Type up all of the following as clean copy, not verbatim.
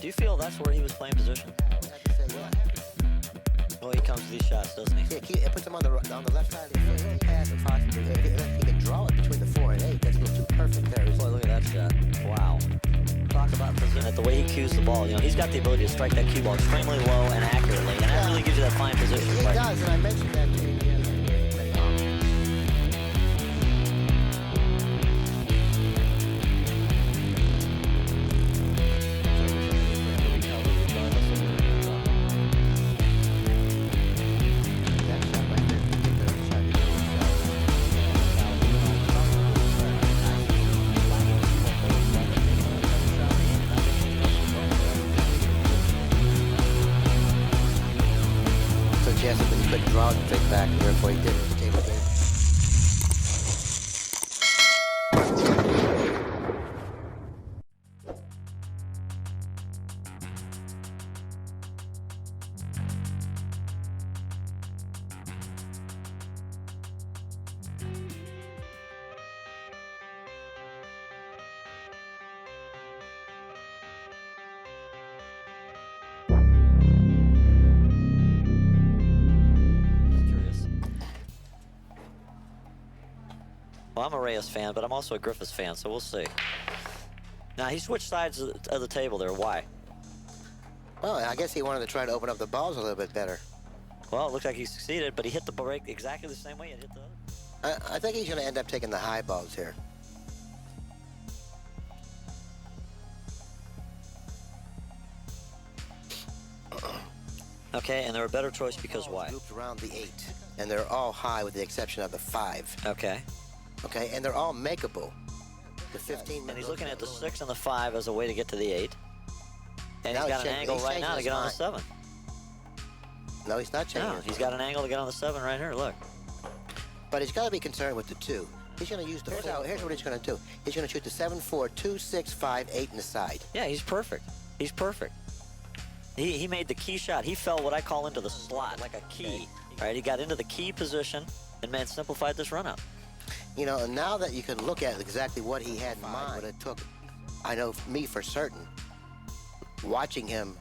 you feel that's where he was playing position? Yeah, I would have to say, yeah. Well, he comes to these shots, doesn't he? Yeah, it puts him on the left side of the field. He pass and possibly he can draw it between the 4 and 8. That's a little too perfect there. Boy, look at that shot. Wow. Talk about position, the way he cues the ball. You know, he's got the ability to strike that cue ball extremely low and accurately, and that really gives you that fine position. He does, and I mentioned that to you. Suggested that he couldn't draw it straight back, and therefore he didn't. The table game. Well, I'm a Reyes fan, but I'm also a Griffiths fan, so we'll see. Now, he switched sides of the table there. Why? Well, I guess he wanted to try to open up the balls a little bit better. Well, it looks like he succeeded, but he hit the break exactly the same way he hit the other. I think he's going to end up taking the high balls here. Okay, and they're a better choice because why? Grouped around the 8, and they're all high with the exception of the 5. Okay. Okay, and they're all makeable. The 15. And he's looking at the 6 and the 5 as a way to get to the 8. And Now he's got he's an changing- angle he's right now to changing get on the his 7. No, he's not changing. No, his he's mind. got an angle to get on the 7 right here. Look. But he's got to be concerned with the 2. He's going to use the. Here's what he's going to do. He's going to shoot the 7, 4, 2, 6, 5, 8 in the side. Yeah, he's perfect. He's perfect. He made the key shot. He fell what I call into the slot, like a key. Right? He got into the key position and, man, simplified this run out. You know, and now that you can look at exactly what he had in mind, what it took, I know me for certain, watching him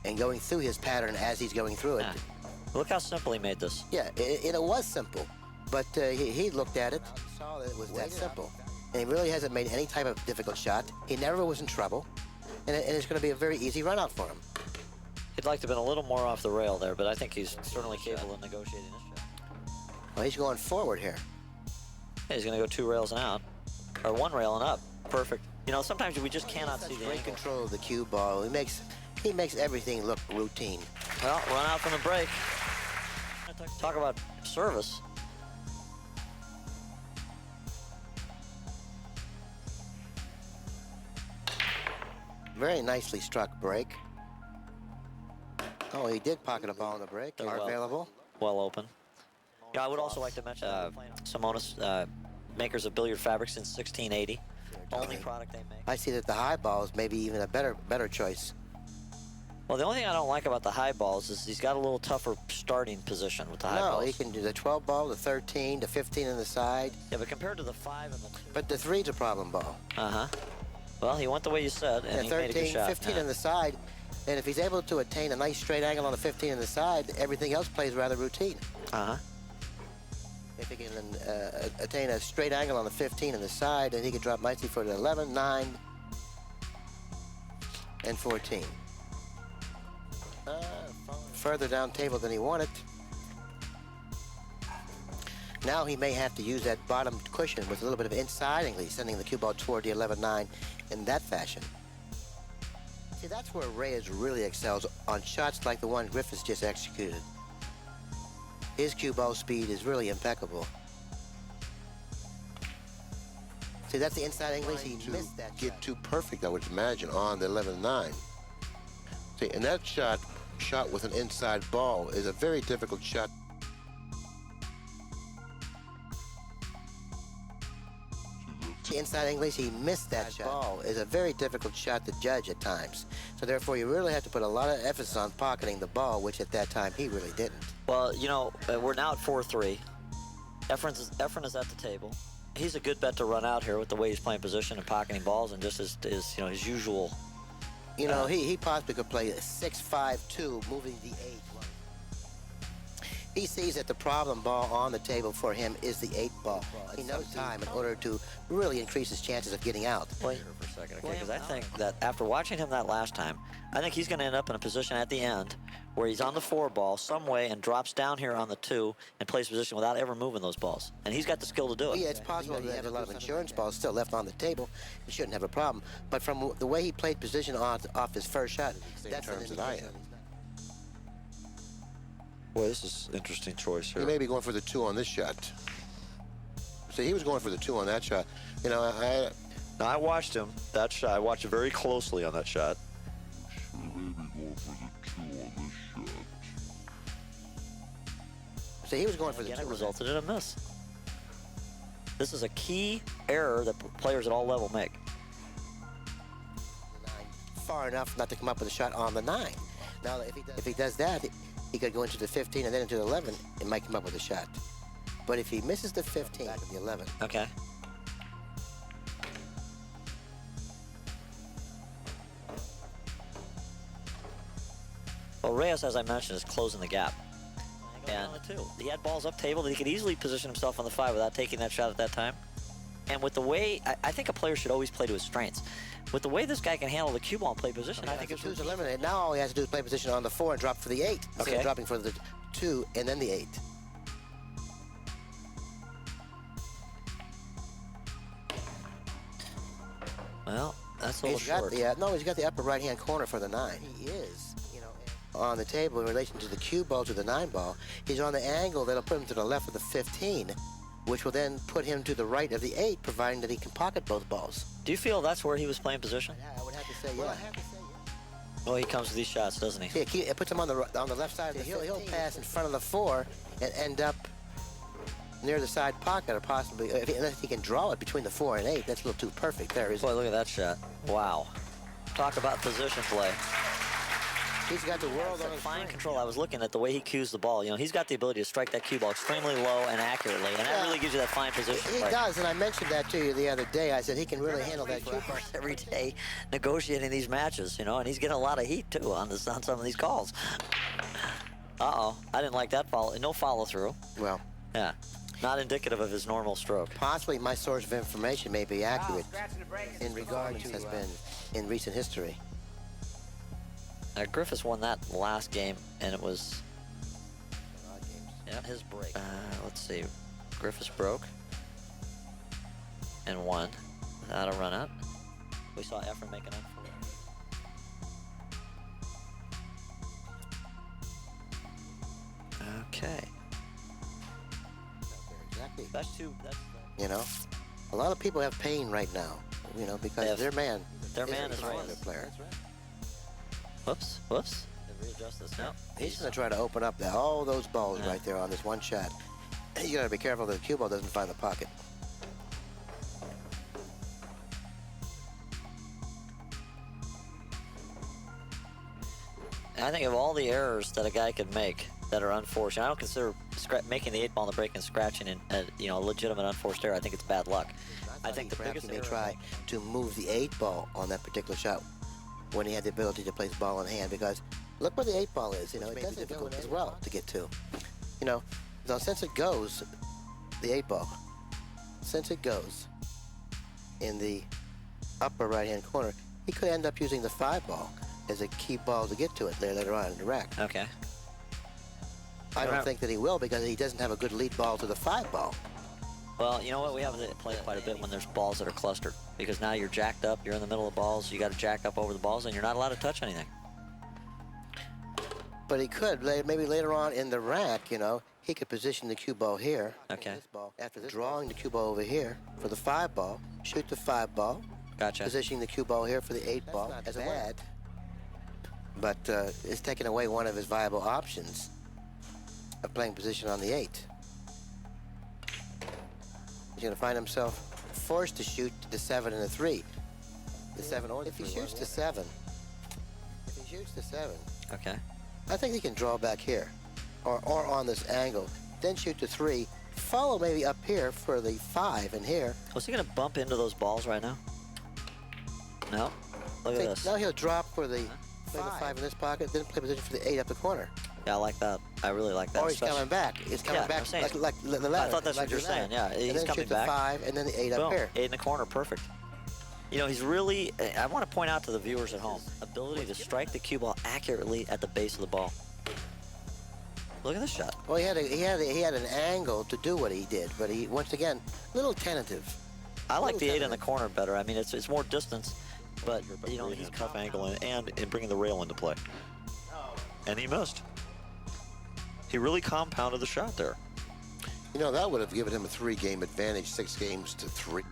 and going through his pattern as he's going through it. Look how simple he made this. Yeah, it was simple, but he looked at it, saw that it was that simple, and he really hasn't made any type of difficult shot. He never was in trouble, and it's going to be a very easy run out for him. He'd like to have been a little more off the rail there, but I think he's certainly capable of negotiating this shot. Well, he's going forward here. Yeah, he's going to go 2 rails and out, or 1 rail and up. Perfect. You know, sometimes we just cannot see the Great angle. control of the cue ball. He makes everything look routine. Well, run out from the break. Talk about service. Very nicely struck break. Oh, he did pocket a ball on the break. Are available. Well open. Yeah, I would also like to mention Simonis, makers of billiard fabrics since 1680. Only product they make. I see that the high ball is maybe even a better choice. Well, the only thing I don't like about the high balls is he's got a little tougher starting position with the high balls. No, he can do the 12 ball, the 13, the 15 in the side. Yeah, but compared to the 5 and the 2. But the 3's a problem ball. Uh-huh. Well, he went the way you said, and he 13, made a good shot. 15 in the side. And if he's able to attain a nice straight angle on the 15 in the side, everything else plays rather routine. Uh-huh. If he can attain a straight angle on the 15 in the side, then he can drop nicely for the 11, 9, and 14. Further down table than he wanted. Now he may have to use that bottom cushion with a little bit of inside angle, sending the cue ball toward the 11-9 in that fashion. See, that's where Reyes really excels, on shots like the one Griffiths just executed. His cue ball speed is really impeccable. See, that's the inside English. He missed that get shot. too perfect, I would imagine, on the 11-9. See, and that shot with an inside ball is a very difficult shot. The inside English, he missed that shot. Ball is a very difficult shot to judge at times. So therefore, you really have to put a lot of emphasis on pocketing the ball, which at that time he really didn't. Well, you know, we're now at 4-3. Efren is at the table. He's a good bet to run out here with the way he's playing position and pocketing balls and just his usual You know, he possibly could play a 6-5-2, moving the 8. He sees that the problem ball on the table for him is the 8 ball. He knows time in order to really increase his chances of getting out. Wait for a second, okay? Because I think that after watching him that last time, I think he's going to end up in a position at the end where he's on the 4 ball some way and drops down here on the 2 and plays position without ever moving those balls. And he's got the skill to do it. Yeah, it's possible that he has a lot of insurance balls still left on the table. He shouldn't have a problem. But from the way he played position off his first shot, that's terms that I am. Boy, this is an interesting choice here. He may be going for the 2 on this shot. So he was going for the 2 on that shot. You know, Now, I watched him, that shot. I watched it very closely on that shot. So he was going for the Again, 2. it resulted in a miss. This is a key error that players at all level make. Far enough not to come up with a shot on the 9. Now, if he does that, he could go into the 15 and then into the 11 and might come up with a shot. But if he misses the 15 and the 11, Okay. Well, Reyes, as I mentioned, is closing the gap. And he had balls up table that he could easily position himself on the 5 without taking that shot at that time. And with the way, I think a player should always play to his strengths. With the way this guy can handle the cue ball and play position, I think it's 2's eliminated. Now all he has to do is play position on the 4 and drop for the 8. Instead of dropping for the 2 and then the 8. Well, that's a little short. He's got the upper right-hand corner for the 9. He is, you know, on the table in relation to the cue ball to the 9 ball. He's on the angle that'll put him to the left of the 15, which will then put him to the right of the 8, providing that he can pocket both balls. Do you feel that's where he was playing position? I would have to say, yeah. Well, he comes with these shots, doesn't he? Yeah, it puts him on the left side of the he'll pass in front of the 4 and end up near the side pocket, or possibly, unless he can draw it between the 4 and 8. That's a little too perfect there, isn't it? Boy, look at that shot. Wow. Talk about position play. He's got the world on his fine control. I was looking at the way he cues the ball. You know, he's got the ability to strike that cue ball extremely low and accurately, and that really gives you that fine position He play. does, and I mentioned that to you the other day. I said he can really handle that cue ball. Every day negotiating these matches, you know, and he's getting a lot of heat, too, on some of these calls. Uh-oh. I didn't like that follow. No follow-through. Well, yeah. Not indicative of his normal stroke. Possibly my source of information may be accurate in regard to has been in recent history. Griffiths won that last game, and it was his break. Let's see. Griffiths broke and won without a run out. We saw Efren make an unfold. Okay. Exactly. That's You know, a lot of people have pain right now, you know, because their man is right. Their player. Whoops. Readjust this now. He's going to try to open up all those balls right there on this one shot. You got to be careful that the cue ball doesn't find the pocket. And I think of all the errors that a guy could make that are unforced, and I don't consider making the 8 ball in the break and scratching in a legitimate unforced error. I think it's bad luck. I think the biggest he may try to move the 8 ball on that particular shot when he had the ability to place the ball in hand, because look where the 8 ball is. You know, it does difficult as well to get to. You know, since it goes, the 8 ball, since it goes in the upper right-hand corner, he could end up using the 5 ball as a key ball to get to it there later on in the rack. Okay. I don't think that he will, because he doesn't have a good lead ball to the 5 ball. Well, you know what? We have to play quite a bit when there's balls that are clustered, because now you're jacked up, you're in the middle of balls, you got to jack up over the balls, and you're not allowed to touch anything. But he could, maybe later on in the rack, you know, he could position the cue ball here. Okay. After drawing the cue ball over here for the 5 ball, shoot the 5 ball. Gotcha. Positioning the cue ball here for the 8 ball as bad, but it's taken away one of his viable options of playing position on the 8. He's going to find himself forced to shoot the 7 and the 3. The 7 or the 3. If he shoots the 7, Okay. I think he can draw back here, or on this angle, then shoot the 3, follow maybe up here for the 5 and here. Was he going to bump into those balls right now? No. Look at See, this. now he'll drop for the play the 5 in this pocket, then play position for the 8 up the corner. Yeah, I like that. I really like that. Or he's coming back. He's coming Yeah, back I'm saying- like the ladder. I thought that's like what you're the ladder. saying. Yeah, And he's then coming shoot back. the 5 and then the 8 up Boom. here. 8 in the corner, perfect. You know, he's really, I want to point out to the viewers at home, ability to strike the cue ball accurately at the base of the ball. Look at this shot. Well, he had an angle to do what he did, but he, once again, a little tentative. I like the 8 in the corner better. I mean, it's more distance, but, you know, he's tough angle and bringing the rail into play. And he missed. He really compounded the shot there. You know, that would have given him a 3-game advantage, 6 games to 3.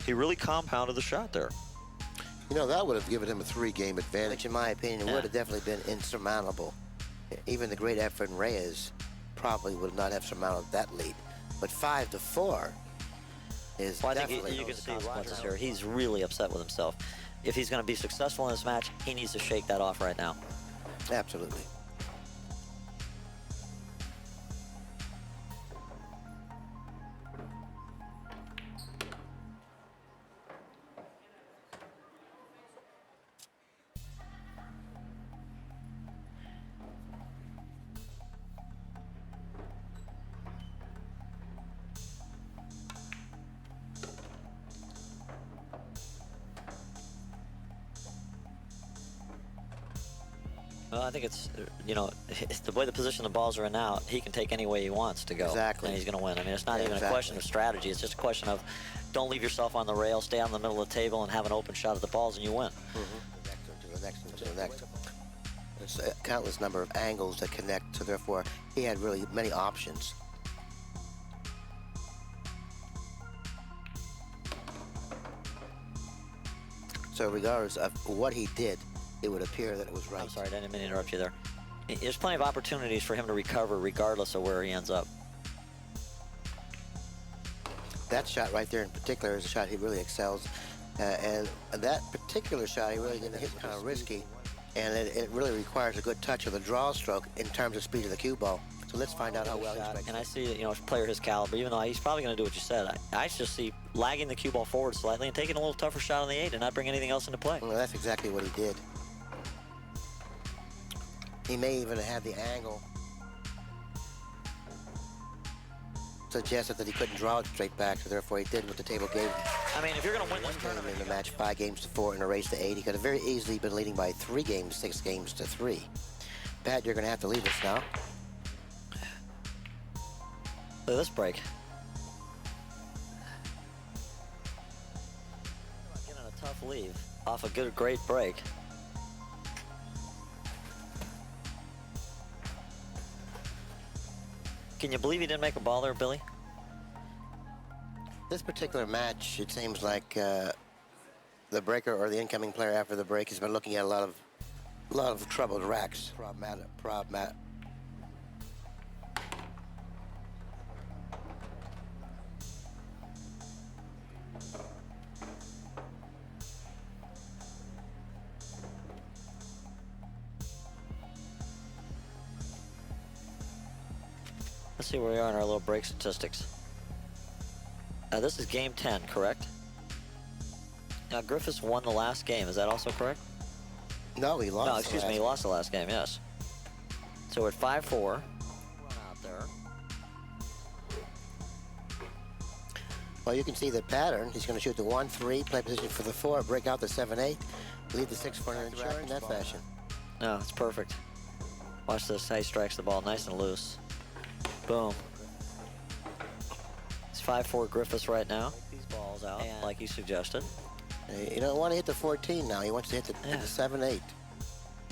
He really compounded the shot there. You know, that would have given him a 3-game advantage. Which, in my opinion, Yeah. would have definitely been insurmountable. Even the great Efren Reyes probably would not have surmounted that lead. But 5-4 is Well, I think definitely you can see the consequences here. He's really upset with himself. If he's going to be successful in this match, he needs to shake that off right now. Absolutely. Well, I think it's, you know, it's the way the position the balls are in now, he can take any way he wants to go. Exactly. And he's going to win. I mean, it's not Yeah, even a exactly. question of strategy. It's just a question of don't leave yourself on the rail, stay out in the middle of the table, and have an open shot at the balls, and you win. To the next one, to the next one. There's a countless number of angles that connect, so therefore he had really many options. So regardless of what he did, it would appear that it was right. I'm sorry, I didn't mean to interrupt you there. There's plenty of opportunities for him to recover regardless of where he ends up. That shot right there in particular is a shot he really excels. And that particular shot he really didn't hit, kind of risky. And it really requires a good touch of the draw stroke in terms of speed of the cue ball. So let's find out how well he strikes. And I see, you know, a player his caliber, even though he's probably going to do what you said, I just see lagging the cue ball forward slightly and taking a little tougher shot on the 8 and not bring anything else into play. Well, that's exactly what he did. He may even have the angle suggested that he couldn't draw it straight back, so therefore he did what the table gave him. I mean, if you're going to win this Came tournament, in the match 5 games to 4 in a race to 8. He could have very easily been leading by 3 games, 6 games to 3. Pat, you're going to have to leave us now. look at this break. Getting a tough leave off a great break. Can you believe he didn't make a ball there, Billy? This particular match, it seems like the breaker or the incoming player after the break has been looking at a lot of troubled racks. Problematic. Let's see where we are in our little break statistics. This is game 10, correct? Now, Griffiths won the last game. Is that also correct? No, he lost. No, the excuse me. last He lost the last game, yes. So we're at 5-4. Run out there. Well, you can see the pattern. He's going to shoot the 1-3, play position for the 4, break out the 7-8, lead the 6-4 in that fashion. No, it's perfect. Watch this. How he strikes the ball nice and loose. Boom. It's 5-4 Griffiths right now. These balls out, like you suggested. You don't want to hit the 14 now. He wants to hit the 7-8. I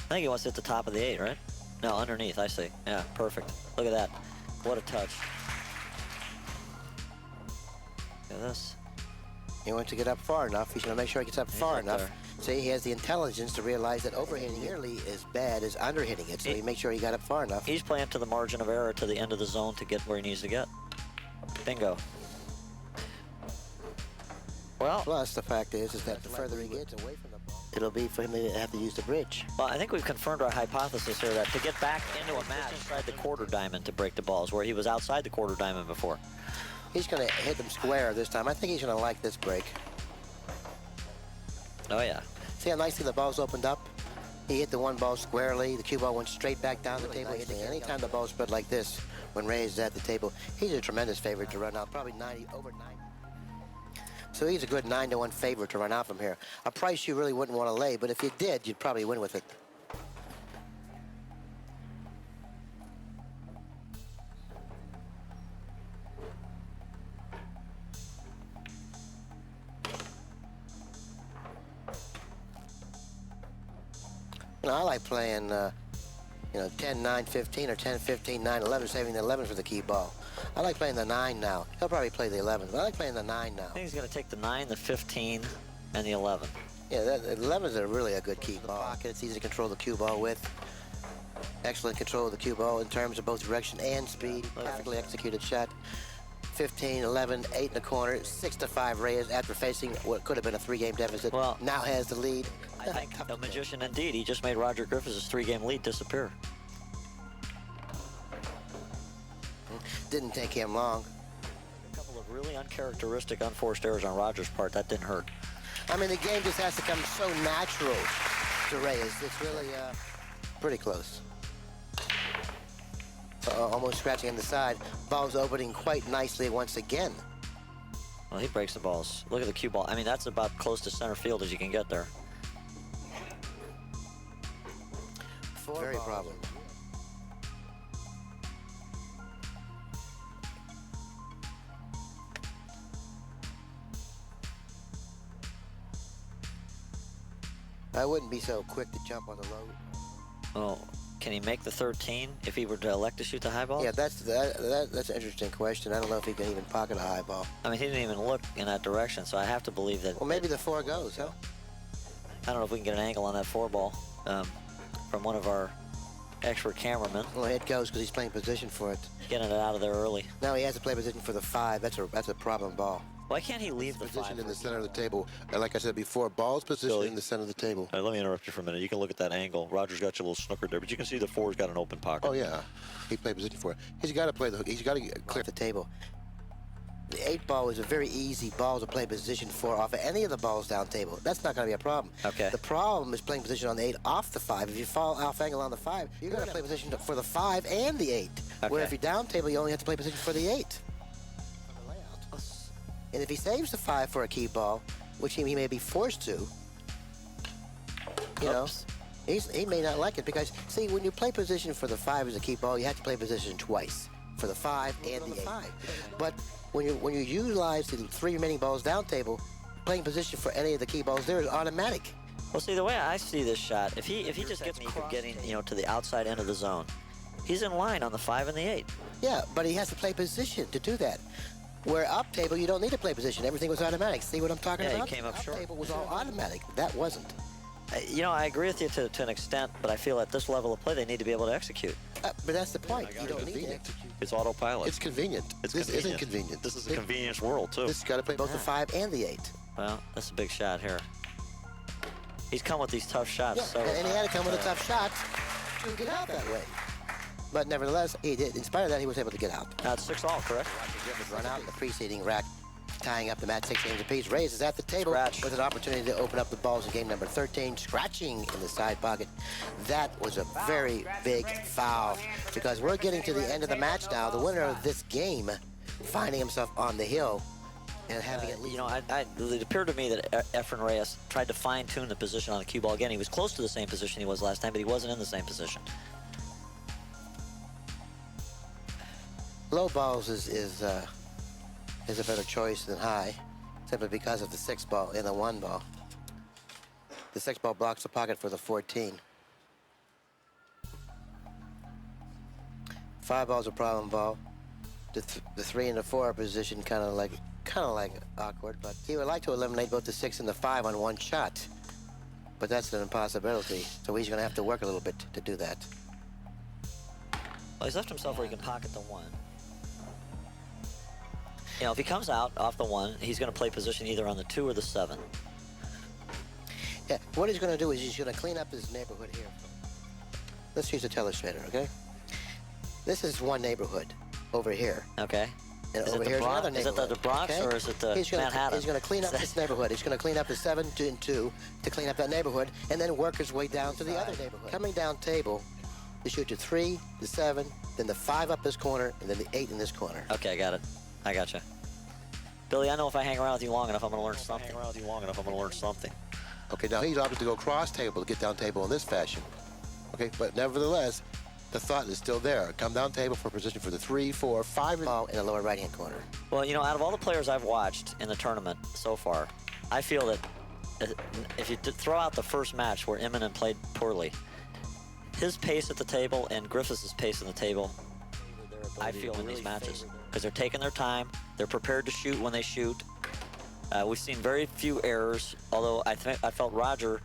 think he wants to hit the top of the 8, right? No, underneath, I see. Yeah, perfect. Look at that. What a touch. Look at this. He wants to get up far enough. He's going to make sure he gets up far up enough. there. See, he has the intelligence to realize that overhitting nearly as bad as underhitting it. So he makes sure he got up far enough. He's playing to the margin of error to the end of the zone to get where he needs to get. Bingo. Well, Plus, the fact is that the further he gets away from the ball, it'll be for him to have to use the bridge. Well, I think we've confirmed our hypothesis here that to get back into a match inside the quarter diamond to break the balls, where he was outside the quarter diamond before. He's going to hit them square this time. I think he's going to like this break. Oh, yeah. See how nicely the ball's opened up? He hit the one ball squarely. The cue ball went straight back down the table. Anytime the ball's spread like this, when Reyes is at the table, he's a tremendous favorite to run out. Probably over 90. So he's a good 9-1 favorite to run out from here. A price you really wouldn't want to lay, but if you did, you'd probably win with it. You know, I like playing, 10, 9, 15, or 10, 15, 9, 11, saving the 11 for the key ball. I like playing the 9 now. He'll probably play the 11, but I like playing the 9 now. I think he's going to take the 9, the 15, and the 11. Yeah, the 11s are really a good key ball. Pocket, it's easy to control the cue ball with. Excellent control of the cue ball in terms of both direction and speed. Perfectly executed shot. 15, 11, 8 in the corner, 6-5 Reyes after facing what could have been a 3-game deficit. Well, now has the lead. I think a magician indeed. He just made Roger Griffiths' 3-game lead disappear. Didn't take him long. A couple of really uncharacteristic unforced errors on Roger's part. That didn't hurt. I mean, the game just has to come so natural to Reyes. It's really pretty close. Almost scratching on the side. Ball's opening quite nicely once again. Well, he breaks the balls. Look at the cue ball. I mean, that's about close to center field as you can get there. Very problem. I wouldn't be so quick to jump on the low. Oh, can he make the 13 if he were to elect to shoot the high ball? Yeah, that's an interesting question. I don't know if he can even pocket a high ball. I mean, he didn't even look in that direction, so I have to believe that... Well, maybe the 4 goes, huh? I don't know if we can get an angle on that 4 ball from one of our expert cameramen. Well, it goes because he's playing position for it. Getting it out of there early. Now he has to play position for the 5. That's a problem ball. Why can't he leave the Position 5? in the center of the table. And like I said before, ball's position in the center of the table. Let me interrupt you for a minute. You can look at that angle. Roger's got you a little snooker there, but you can see the 4's got an open pocket. Oh, yeah. He played position for it. He's got to play the hook. He's got to clear the table. The 8 ball is a very easy ball to play position for off of any of the balls down table. That's not going to be a problem. Okay. The problem is playing position on the 8 off the 5. If you fall off angle on the 5, you're going to play position for the 5 and the 8. Okay. Where if you're down table, you only have to play position for the 8. And if he saves the 5 for a key ball, which he may be forced to, you know, he may not like it because, see, when you play position for the 5 as a key ball, you have to play position twice for the 5 and the 8. But when you utilize the 3 remaining balls down table, playing position for any of the key balls there is automatic. Well, see, the way I see this shot, if he just gets me from getting, to the outside end of the zone, he's in line on the 5 and the 8. Yeah, but he has to play position to do that. Where up table, you don't need to play position. Everything was automatic. See what I'm talking about? Yeah, he came up short. Table was all automatic. That wasn't. I agree with you to an extent, but I feel at this level of play, they need to be able to execute. But that's the point. You don't need to execute. It's autopilot. It's convenient. This isn't convenient. This is a convenience world, too. This got to play both the 5 and the 8. Well, that's a big shot here. He's come with these tough shots. Yeah, So, and he had to come with a tough shot to get out that way. But nevertheless, he did. In spite of that, he was able to get out. Now it's 6-all, correct? Run out in the preceding rack, tying up the match 6 games apiece. Reyes is at the table with an opportunity to open up the balls in game number 13, scratching in the side pocket. That was a very big foul because we're getting to the end of the match now. The winner of this game finding himself on the hill and having at least... It appeared to me that Efren Reyes tried to fine-tune the position on the cue ball. Again, he was close to the same position he was last time, but he wasn't in the same position. Low balls is a better choice than high, simply because of the 6 ball and the 1 ball. The 6 ball blocks the pocket for the 14. 5 ball's a problem ball. The 3 and the 4 are positioned kind of like awkward, but he would like to eliminate both the 6 and the 5 on 1 shot. But that's an impossibility, so he's going to have to work a little bit to do that. Well, he's left himself where he can pocket the 1. If he comes out off the 1, he's going to play position either on the 2 or the 7. Yeah, what he's going to do is he's going to clean up his neighborhood here. Let's use a telestrator, okay? This is one neighborhood over here. Okay. And Is over it the here's Bronx? another Is it neighborhood. the Bronx okay? or is it the Manhattan? He's going to clean up this neighborhood. He's going to clean up the 7 and 2 to clean up that neighborhood, and then work his way down to the other neighborhood. Coming down table, you shoot the 3, the 7, then the 5 up this corner, and then the 8 in this corner. Okay, I got it. I got you. Billy, I know if I hang around with you long enough, I'm going to learn something. Okay, now he's opted to go cross table to get down table in this fashion. Okay, but nevertheless, the thought is still there. Come down table for position for the 3, 4, 5 Ball in the lower right-hand corner. Well, you know, out of all the players I've watched in the tournament so far, I feel that if you throw out the first match where Immonen played poorly, his pace at the table and Griffiths' pace at the table, I feel in these matches, because they're taking their time, they're prepared to shoot when they shoot. We've seen very few errors, although I felt Roger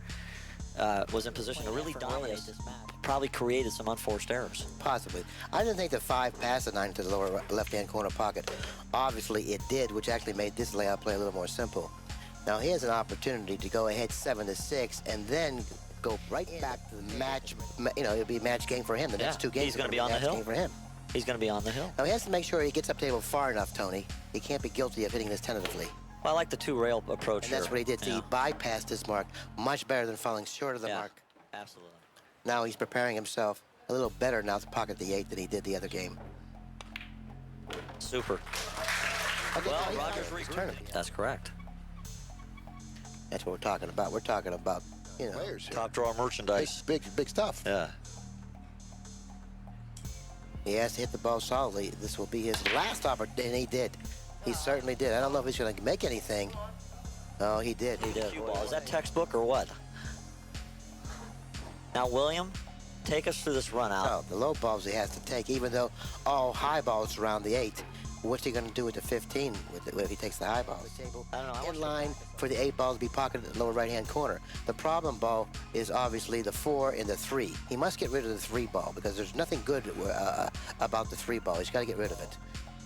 was in position to really dominate this match. Probably created some unforced errors. Possibly. I didn't think the 5 passed the 9 to the lower left-hand corner pocket. Obviously, it did, which actually made this layout play a little more simple. Now, here's an opportunity to go ahead 7 to 6, and then go right back to the match. You know, it'll be a match game for him. The next 2 games he's going to be on the match hill. game for him. He's going to be on the hill. Now, he has to make sure he gets up table far enough, Tony. He can't be guilty of hitting this tentatively. Well, I like the 2-rail approach And that's what he did. here. He bypassed his mark much better than falling short of the mark. Absolutely. Now he's preparing himself a little better now to pocket the 8 than he did the other game. Super. Okay, Well, now Roger's he's regrouping. tournament. That's correct. That's what we're talking about. We're talking about, you know, players here. Top drawer merchandise. Big stuff. Yeah. he has to hit the ball solidly. This will be his last opportunity, and he did. He certainly did. I don't know if he's going to make anything. Oh, he did. He did. Is that textbook or what? Now, William, take us through this run out. Oh, the low balls he has to take, even though all high balls surround the 8. What's he going to do with the 15 if he takes the high balls? I don't know. In line for the 8 balls to be pocketed in the lower right-hand corner. The problem ball is obviously the 4 and the 3. He must get rid of the 3 ball because there's nothing good about the 3 ball. He's got to get rid of it.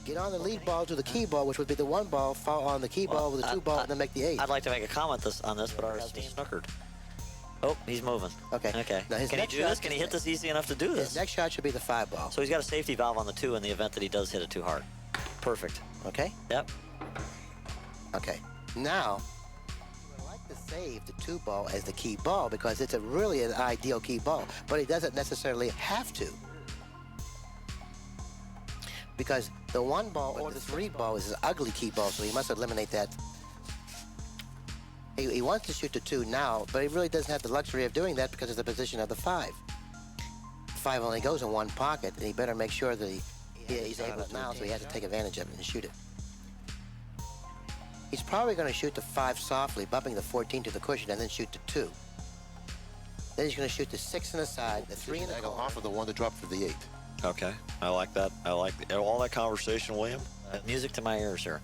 Get on the lead ball to the key ball, which would be the 1 ball, fall on the key ball with the 2 ball, and then make the 8. I'd like to make a comment on this, but ours is snookered. Oh, he's moving. Okay. Okay. Now his Can he next do this? shot Can he is- hit this easy enough to do His this? next shot should be the 5 ball. So he's got a safety valve on the 2 in the event that he does hit it too hard. Perfect. Okay? Yep. Okay. Now, I would like to save the 2 ball as the key ball because it's really an ideal key ball, but he doesn't necessarily have to. Because the 1 ball or the 3 ball is an ugly key ball, so he must eliminate that. He wants to shoot the 2 now, but he really doesn't have the luxury of doing that because of the position of the 5. 5 only goes in 1 pocket, and he better make sure that he's able to now, so he has to take advantage of it and shoot it. He's probably going to shoot the 5 softly, bumping the 14 to the cushion, and then shoot the 2. Then he's going to shoot the 6 on the side, the 3 in the corner. Off of the 1 to drop for the 8. Okay. I like that. I like all that conversation, William. Music to my ears here.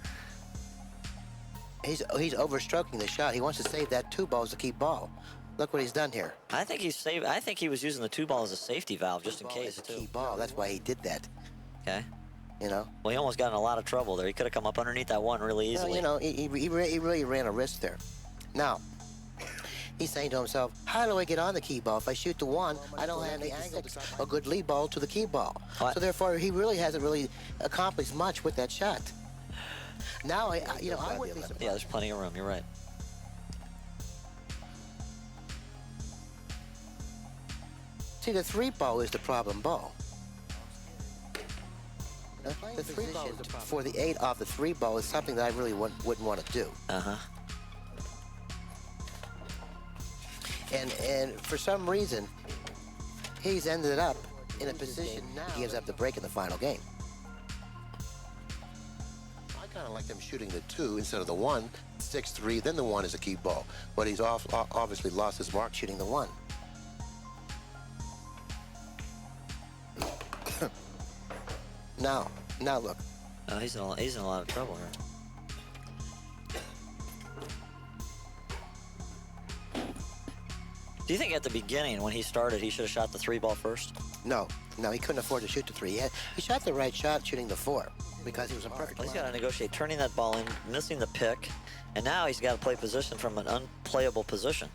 He's overstroking the shot. He wants to save that 2 ball as the key ball. Look what he's done here. I think he was using the 2 ball as a safety valve just in case. It's a key ball. That's why he did that. Okay. You know. Well, he almost got in a lot of trouble there. He could have come up underneath that 1 really easily. Well, you know, he really ran a risk there. Now, he's saying to himself, how do I get on the key ball? If I shoot the 1, I don't have a good lead ball to the key ball. What? So therefore, he really hasn't really accomplished much with that shot. Now, I wouldn't be surprised. Yeah, there's plenty of room. You're right. See, the 3 ball is the problem ball. The 3 ball for the 8 off the 3 ball is something that I really wouldn't want to do. Uh-huh. And for some reason, he's ended up in a position now he gives up the break in the final game. I kind of like him shooting the 2 instead of the 1, 6-3, then the 1 is a key ball. But he's obviously lost his mark. Shooting the 1. Now look. Oh, he's in a lot of trouble here. Do you think at the beginning when he started he should have shot the 3 ball first? No, he couldn't afford to shoot the 3. He shot the right shot shooting the 4 because he was a perfect. Well, he's got to negotiate turning that ball in, missing the pick, and now he's got to play position from an unplayable position.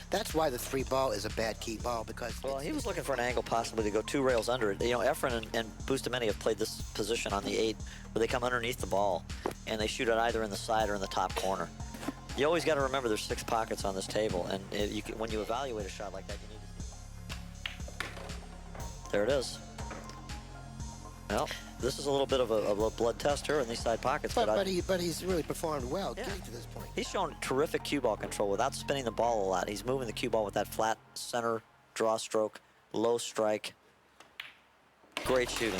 That's why the 3 ball is a bad key ball, because Well, he was looking for an angle possibly to go 2 rails under it. You know, Efren and Bustamante have played this position on the 8, where they come underneath the ball, and they shoot it either in the side or in the top corner. You always got to remember there's 6 pockets on this table, and when you evaluate a shot like that, you need to see. There it is. Well, this is a little bit of a blood test here in these side pockets. But he's really performed well getting to this point. He's shown terrific cue ball control without spinning the ball a lot. He's moving the cue ball with that flat center draw stroke, low strike. Great shooting.